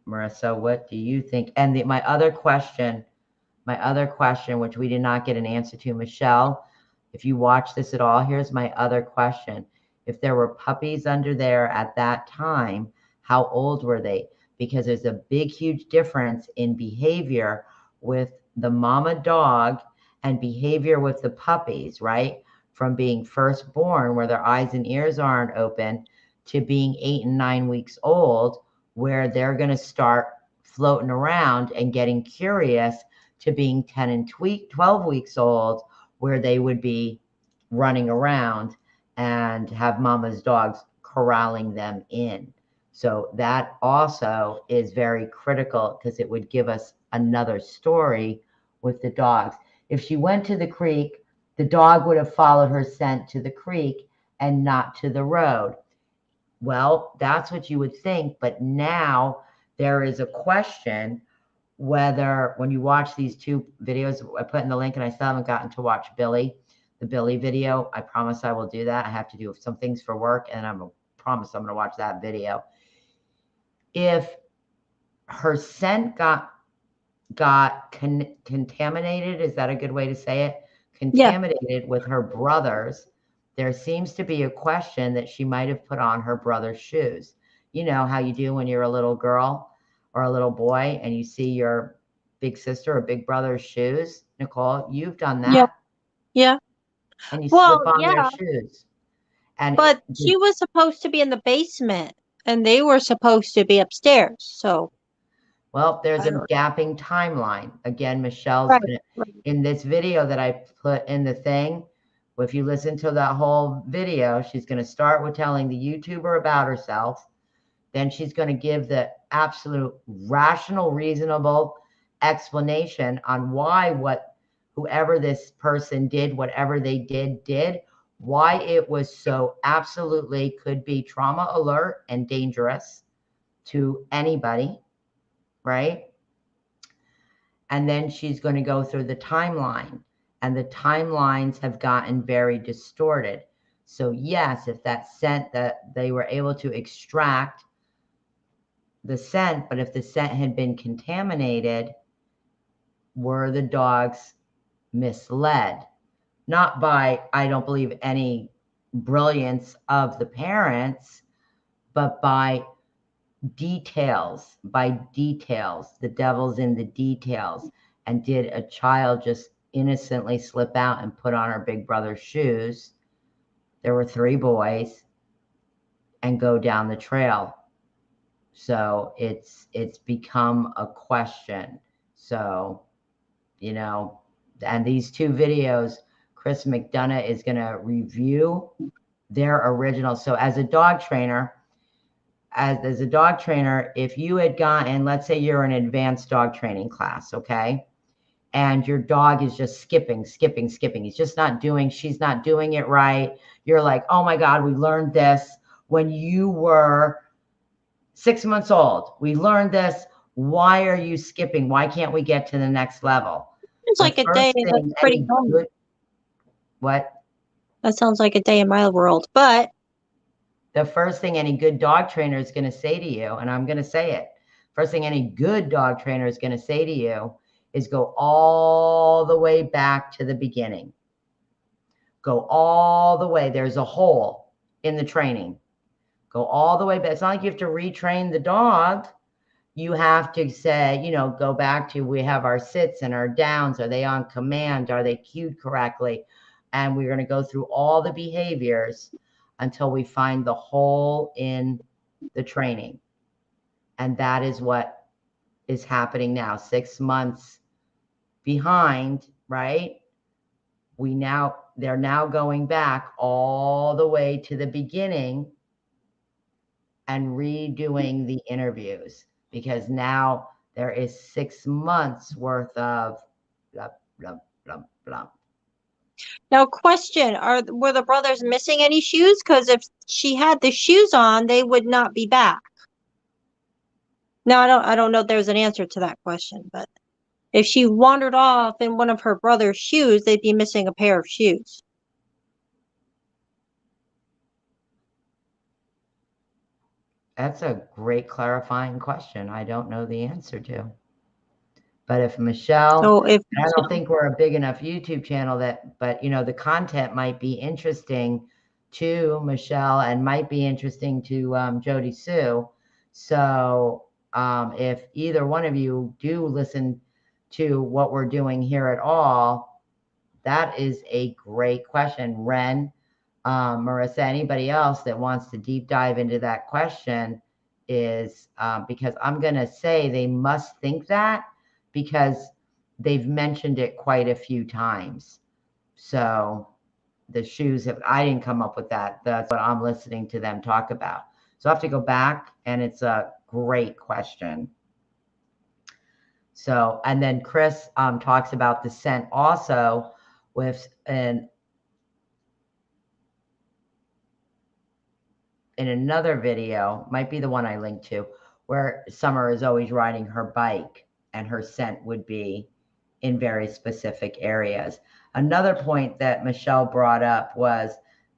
Marissa, what do you think? And my other question, which we did not get an answer to, Michelle, if you watch this at all, here's my other question. If there were puppies under there at that time, how old were they? Because there's a big, huge difference in behavior with the mama dog and behavior with the puppies, right? From being first born, where their eyes and ears aren't open, to being 8 and 9 weeks old, where they're going to start floating around and getting curious, to being 10 and 12 weeks old, where they would be running around and have mama's dogs corralling them in. So that also is very critical, because it would give us another story with the dogs. If she went to the creek, the dog would have followed her scent to the creek and not to the road. Well, that's what you would think. But now there is a question whether, when you watch these two videos I put in the link, and I still haven't gotten to watch the Billy video. I promise I will do that. I have to do some things for work, and I promise I'm going to watch that video. If her scent got contaminated, is that a good way to say it? Contaminated with her brother's, there seems to be a question that she might have put on her brother's shoes. You know how you do when you're a little girl or a little boy and you see your big sister or big brother's shoes. Nicole, you've done that. Yeah. And you slip on their shoes. But she was supposed to be in the basement and they were supposed to be upstairs. So, well, there's a gapping timeline. Again, Michelle's in this video that I put in the thing. If you listen to that whole video, she's going to start with telling the YouTuber about herself. Then she's going to give the absolute rational, reasonable explanation on why whoever this person did, whatever they did, why it was so absolutely could be trauma alert and dangerous to anybody, right? And then she's going to go through the timeline. And the timelines have gotten very distorted. So yes, if that scent, that they were able to extract the scent, but if the scent had been contaminated, were the dogs misled? Not by, I don't believe, any brilliance of the parents, but by details. The devil's in the details. And did a child just innocently slip out and put on her big brother's shoes? There were 3 boys, and go down the trail. So it's become a question. So, you know, and these 2 videos, Chris McDonough is going to review their original. So as a dog trainer, if you had gotten, let's say you're in an advanced dog training class, okay? And your dog is just skipping. She's not doing it right. You're like, oh my God, we learned this when you were 6 months old. We learned this. Why are you skipping? Why can't we get to the next level? It's like a day that's pretty common. What? That sounds like a day in my world. But the first thing any good dog trainer is going to say to you, and I'm going to say it, first thing any good dog trainer is going to say to you is go all the way back to the beginning. Go all the way. There's a hole in the training. Go all the way back. It's not like you have to retrain the dog. You have to say, you know, go back to, we have our sits and our downs. Are they on command? Are they cued correctly? And we're going to go through all the behaviors until we find the hole in the training. And that is what is happening now. 6 months behind, right? They're now going back all the way to the beginning and redoing the interviews, because now there is 6 months worth of blah, blah, blah, blah. Now, question, were the brothers missing any shoes? Because if she had the shoes on, they would not be back. Now, I don't know if there's an answer to that question, but if she wandered off in one of her brother's shoes, they'd be missing a pair of shoes. That's a great clarifying question. I don't know the answer to. But if Michelle, So if I don't think we're a big enough YouTube channel but you know, the content might be interesting to Michelle and might be interesting to Jody Sue. So if either one of you do listen to what we're doing here at all, that is a great question. Ren, Marissa, anybody else that wants to deep dive into that question is because I'm going to say they must think that, because they've mentioned it quite a few times. So the shoes, I didn't come up with that. That's what I'm listening to them talk about. So I have to go back, and it's a great question. So, and then Chris talks about the scent also with in another video, might be the one I linked to, where Summer is always riding her bike and her scent would be in very specific areas. Another point that Michelle brought up was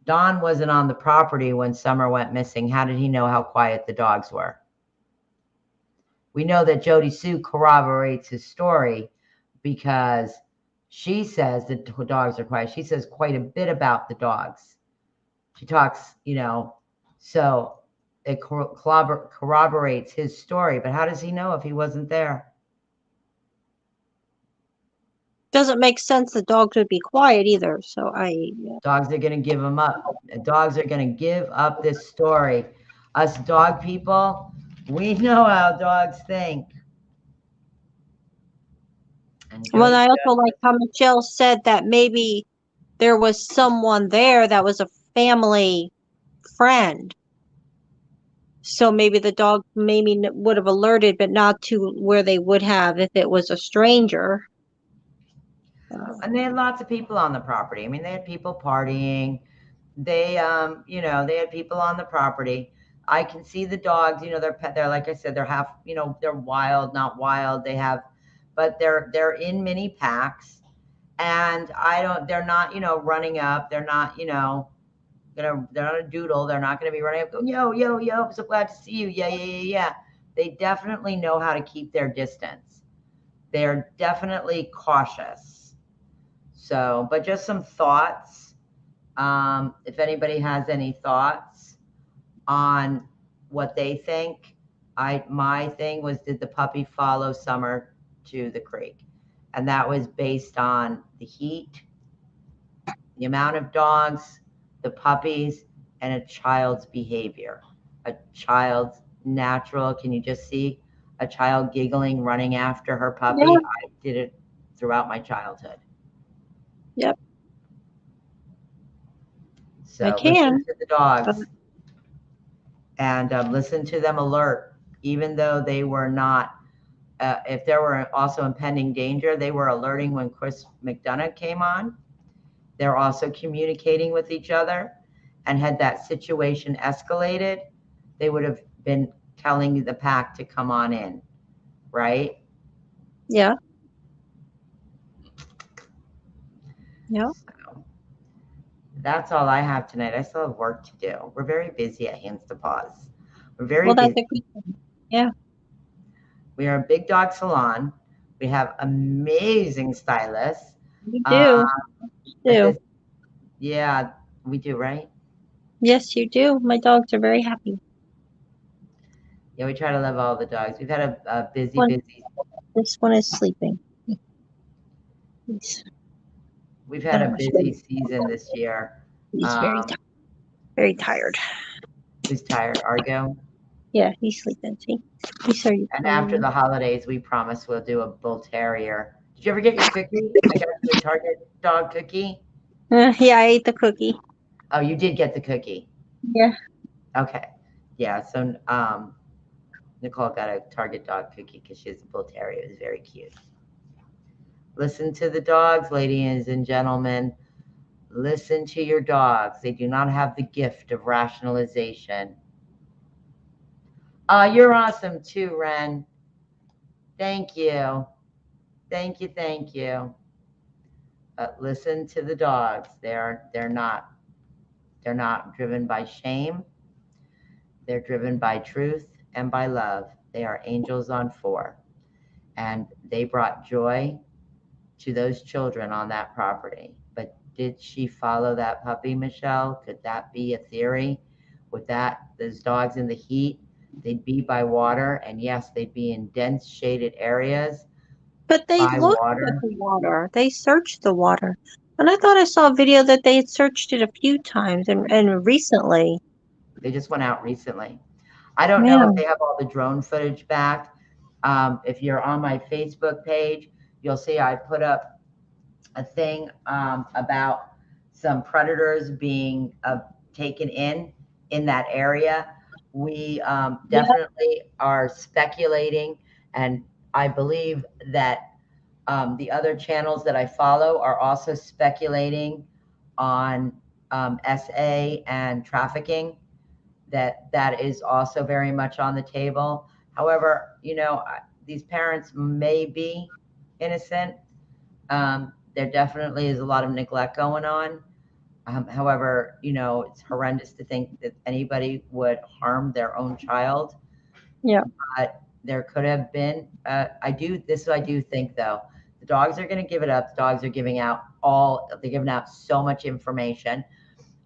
Don wasn't on the property when Summer went missing. How did he know how quiet the dogs were? We know that Jody Sue corroborates his story because she says that the dogs are quiet. She says quite a bit about the dogs. She talks, you know, so it corroborates his story. But how does he know if he wasn't there? doesn't make sense the dogs would be quiet either. So Dogs are going to give them up. Dogs are going to give up this story. Us dog people, we know how dogs think. Well, I also like how Michelle said that maybe there was someone there that was a family friend. So maybe the dog maybe would have alerted, but not to where they would have if it was a stranger. And they had lots of people on the property. I mean, they had people partying. They, you know, they had people on the property. I can see the dogs, you know, they're like I said, they're half, you know, they're wild, not wild. They have, but they're in mini packs, and they're not, you know, running up. They're not, you know, they're not a doodle. They're not going to be running up going, yo, yo, yo, I'm so glad to see you. Yeah, yeah, yeah, yeah. They definitely know how to keep their distance. They're definitely cautious. So, but just some thoughts. If anybody has any thoughts on what they think. My thing was, did the puppy follow Summer to the creek? And that was based on the heat, the amount of dogs, the puppies, and a child's behavior. A child's natural, can you just see a child giggling, running after her puppy? Yeah. I did it throughout my childhood. Yep. So I can. listen to the dogs and listen to them alert, even though they were not, if there were also impending danger, they were alerting when Chris McDonough came on. They're also communicating with each other, and had that situation escalated, they would have been telling the pack to come on in, right? Yeah. Yeah. So that's all I have tonight. I still have work to do. We're very busy at Hands to Paws. We're very Well, that's busy. a good thing. Yeah. We are a big dog salon. We have amazing stylists. We do. Yeah, we do, right? Yes, you do. My dogs are very happy. Yeah, we try to love all the dogs. We've had a busy, One, busy. this one is sleeping. We've had a He's busy season this year. very tired. Very tired. Who's tired? Argo. Yeah, he's sleeping. See, he's so And after the holidays, we promise we'll do a bull terrier. Did you ever get your cookie? I got you a Target dog cookie. yeah, I ate the cookie. Oh, you did get the cookie. Yeah. Okay. Yeah. So Nicole got a Target dog cookie because she has a bull terrier. It was very cute. Listen to the dogs, ladies and gentlemen. Listen to your dogs. They do not have the gift of rationalization. You're awesome too, Ren. Thank you. Thank you. Thank you. Listen to the dogs. They're not driven by shame. They're driven by truth and by love. They are angels on 4. And they brought joy to those children on that property. But did she follow that puppy, Michelle? Could that be a theory? With those dogs in the heat, they'd be by water, and yes, they'd be in dense shaded areas. But they looked at the water. They searched the water. And I thought I saw a video that they had searched it a few times and recently. They just went out recently. I don't know if they have all the drone footage back. If you're on my Facebook page, you'll see I put up a thing about some predators being taken in that area. We definitely are speculating, and I believe that the other channels that I follow are also speculating on SA and trafficking. That is also very much on the table. However, these parents may be innocent. There definitely is a lot of neglect going on. However, it's horrendous to think that anybody would harm their own child. Yeah. But there could have been. I do think though, the dogs are going to give it up. The dogs are giving out so much information.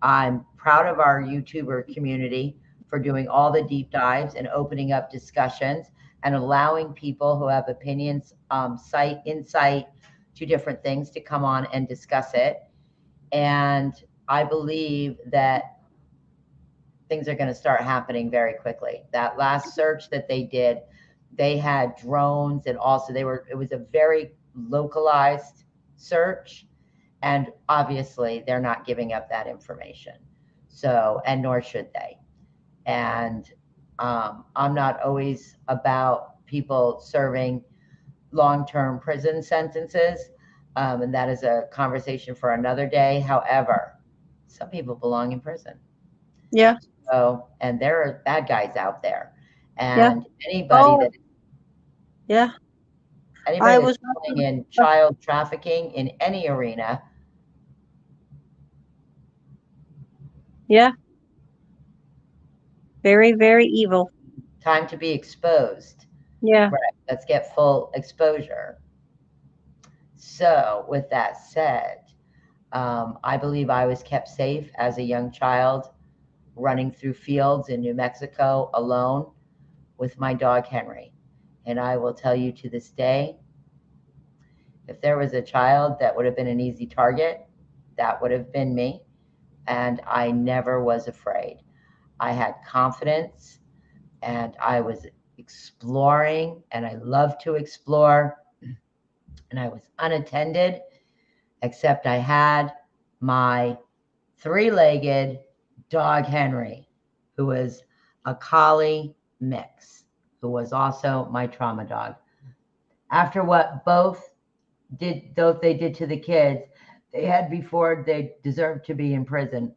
I'm proud of our YouTuber community for doing all the deep dives and opening up discussions and allowing people who have opinions, insight to different things to come on and discuss it. And I believe that things are going to start happening very quickly. That last search that they did, they had drones, and also it was a very localized search. And obviously they're not giving up that information. So, and nor should they. And I'm not always about people serving long-term prison sentences. And that is a conversation for another day. However, some people belong in prison. Yeah. So, and there are bad guys out there. And anybody that anybody that's playing in child trafficking in any arena. Yeah. Very, very evil. Time to be exposed. Yeah. Right. Let's get full exposure. So with that said, I believe I was kept safe as a young child running through fields in New Mexico alone with my dog Henry. And I will tell you to this day, if there was a child that would have been an easy target, that would have been me. And I never was afraid. I had confidence and I was exploring, and I love to explore. And I was unattended, except I had my 3-legged dog Henry, who was a collie mix, who was also my trauma dog. After what both they did to the kids, they had before, they deserved to be in prison.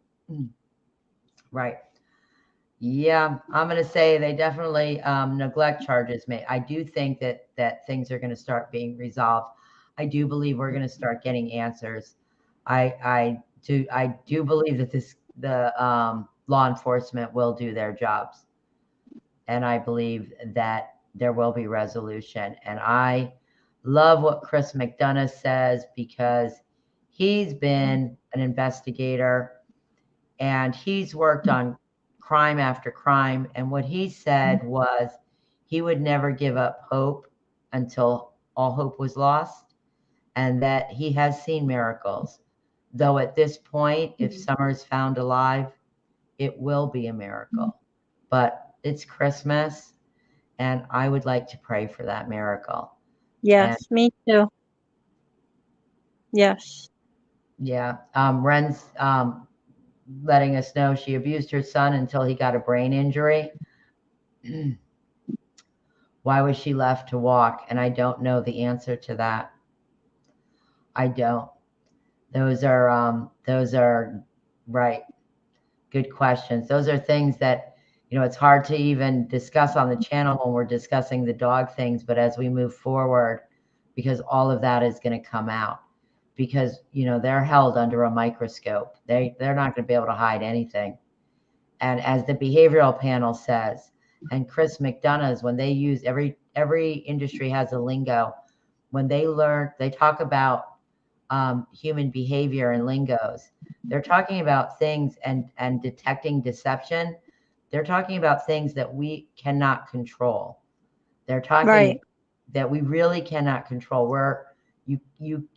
Right. Yeah, I'm going to say they definitely neglect charges. I do think that things are going to start being resolved. I do believe we're going to start getting answers. I do believe that the law enforcement will do their jobs, and I believe that there will be resolution. And I love what Chris McDonough says, because he's been an investigator and he's worked on crime after crime. And what he said was he would never give up hope until all hope was lost, and that he has seen miracles. Though at this point, if Summer is found alive, it will be a miracle. But it's Christmas, and I would like to pray for that miracle. Yes, me too. Yes. Yeah. Ren's letting us know she abused her son until he got a brain injury. Why was she left to walk? And I don't know the answer to that. I don't. Those are right. Good questions. Those are things that, it's hard to even discuss on the channel when we're discussing the dog things, but as we move forward, because all of that is going to come out, because, they're held under a microscope. They're not going to be able to hide anything. And as the behavioral panel says, and Chris McDonough's, when they use every industry has a lingo. When they talk about human behavior and lingos, they're talking about things and detecting deception. They're talking about things that we cannot control. They're talking that we really cannot control. Where you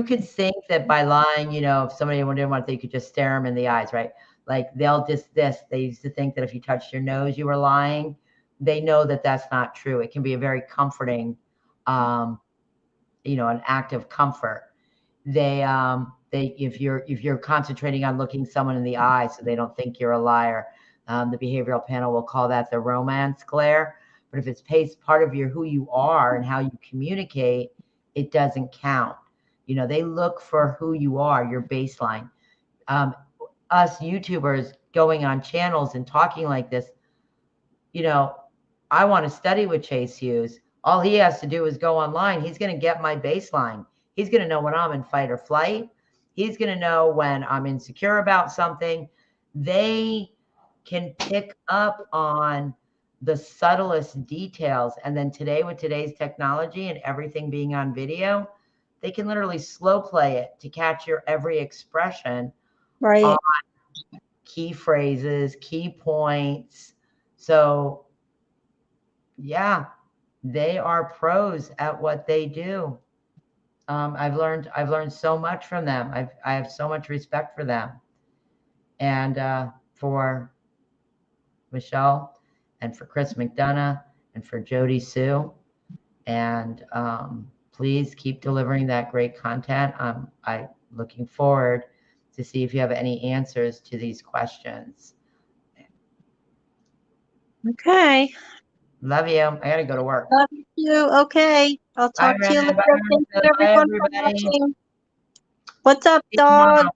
could think that by lying, if somebody didn't want to, you could just stare them in the eyes, right? Like they used to think that if you touched your nose, you were lying. They know that that's not true. It can be a very comforting, an act of comfort. If you're concentrating on looking someone in the eye so they don't think you're a liar, the behavioral panel will call that the romance glare. But if it's part of who you are and how you communicate, it doesn't count. They look for who you are, your baseline. Us YouTubers going on channels and talking like this, I want to study with Chase Hughes. All he has to do is go online. He's going to get my baseline. He's going to know when I'm in fight or flight. He's going to know when I'm insecure about something. They can pick up on the subtlest details. And then today, with today's technology and everything being on video, they can literally slow play it to catch your every expression. Right. On key phrases, key points. So, yeah, they are pros at what they do. I've learned so much from them. I have so much respect for them, and for Michelle, and for Chris McDonough, and for Jody Sue, and please keep delivering that great content. I'm looking forward to see if you have any answers to these questions. Okay. Love you. I gotta go to work. Love you. Okay. I'll talk to you later. Thank you, everyone, for watching. What's up, dog?